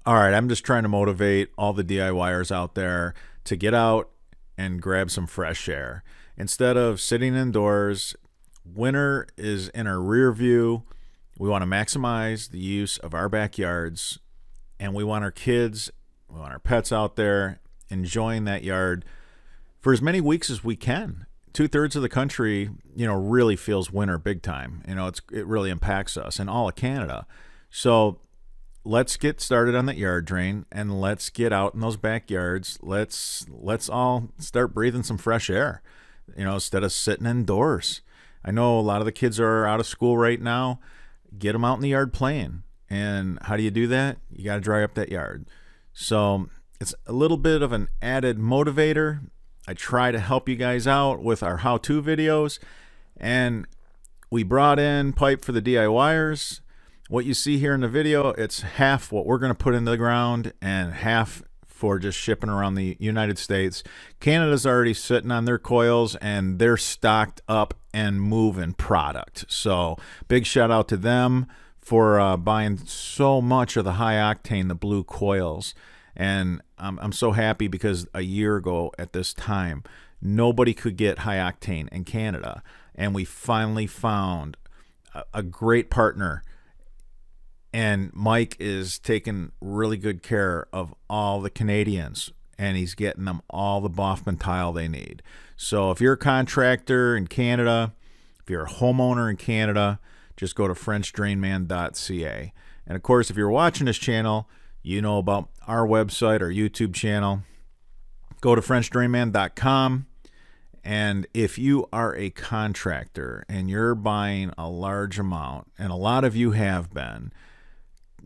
All right, I'm just trying to motivate all the DIYers out there to get out and grab some fresh air. Instead of sitting indoors, winter is in our rear view. We want to maximize the use of our backyards, and we want our kids, we want our pets out there enjoying that yard for as many weeks as we can. Two-thirds of the country, really feels winter big time. It really impacts us and all of Canada. So let's get started on that yard drain and let's get out in those backyards. Let's all start breathing some fresh air, instead of sitting indoors. I know a lot of the kids are out of school right now. Get them out in the yard playing. And how do you do that? You got to dry up that yard. So it's a little bit of an added motivator. I try to help you guys out with our how-to videos. And we brought in pipe for the DIYers. What you see here in the video, it's half what we're going to put in the ground and half for just shipping around the United States. Canada's already sitting on their coils and they're stocked up and moving product. So big shout out to them for buying so much of the high octane, the blue coils. And I'm so happy because a year ago at this time, nobody could get high octane in Canada. And we finally found a great partner. And Mike is taking really good care of all the Canadians, and he's getting them all the Boffman tile they need. So if you're a contractor in Canada, if you're a homeowner in Canada, just go to FrenchDrainman.ca. And of course, if you're watching this channel, you know about our website, our YouTube channel. Go to FrenchDrainman.com. And if you are a contractor and you're buying a large amount, and a lot of you have been,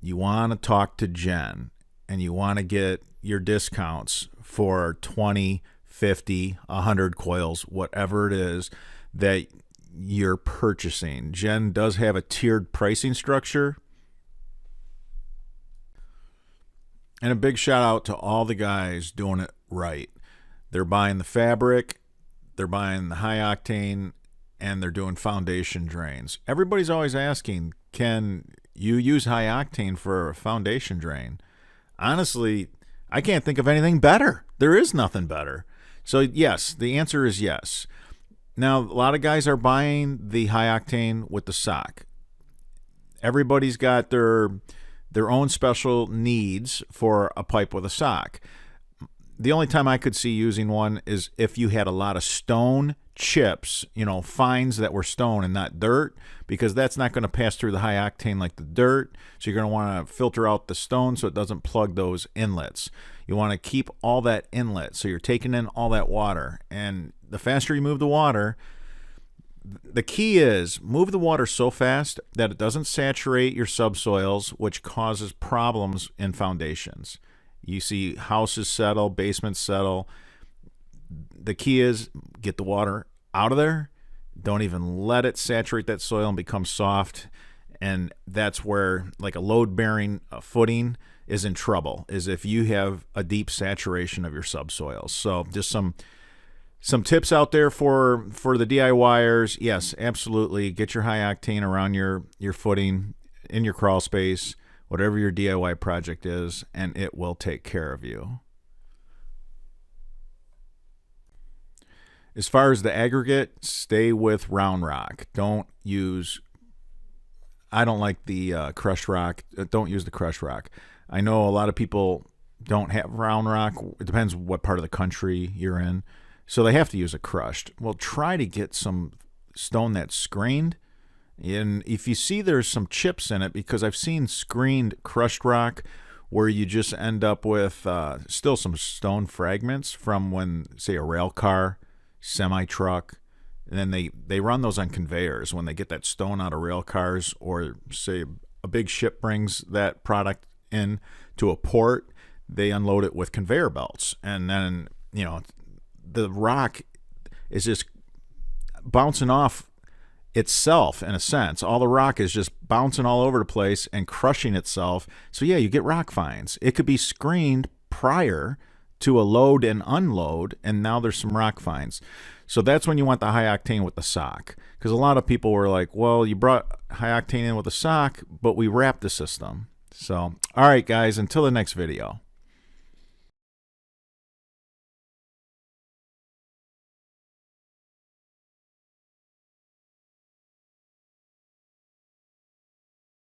you want to talk to Jen and you want to get your discounts for 20, 50, 100 coils, whatever it is that you're purchasing. Jen does have a tiered pricing structure. And a big shout out to all the guys doing it right. They're buying the fabric, they're buying the high octane, and they're doing foundation drains. Everybody's always asking, can you use high octane for a foundation drain? Honestly, I can't think of anything better. There is nothing better. So yes, the answer is yes. Now, a lot of guys are buying the high octane with the sock. Everybody's got their own special needs for a pipe with a sock. The only time I could see using one is if you had a lot of stone chips, fines that were stone and not dirt, because that's not going to pass through the high octane like the dirt. So you're going to want to filter out the stone so it doesn't plug those inlets. You want to keep all that inlet, so you're taking in all that water. And the faster you move the water, the key is move the water so fast that it doesn't saturate your subsoils, which causes problems in foundations. You see houses settle, basements settle. The key is get the water out of there. Don't even let it saturate that soil and become soft. And that's where like a load-bearing footing is in trouble, is if you have a deep saturation of your subsoils. So just some tips out there for the DIYers. Yes, absolutely. Get your high octane around your footing in your crawl space, whatever your DIY project is, and it will take care of you. As far as the aggregate, stay with round rock. I don't like the crushed rock. Don't use the crushed rock. I know a lot of people don't have round rock. It depends what part of the country you're in. So they have to use a crushed. Well, try to get some stone that's screened. And if you see there's some chips in it, because I've seen screened crushed rock where you just end up with still some stone fragments from when, say, a rail car, semi-truck, and then they run those on conveyors when they get that stone out of rail cars, or say a big ship brings that product in to a port, they unload it with conveyor belts, and then the rock is just bouncing off itself in a sense. All the rock is just bouncing all over the place and crushing itself. So yeah, you get rock fines. It could be screened prior to a load and unload, and now there's some rock fines. So that's when you want the high octane with the sock, because a lot of people were like, well, you brought high octane in with a sock, but we wrapped the system. So, all right, guys, until the next video.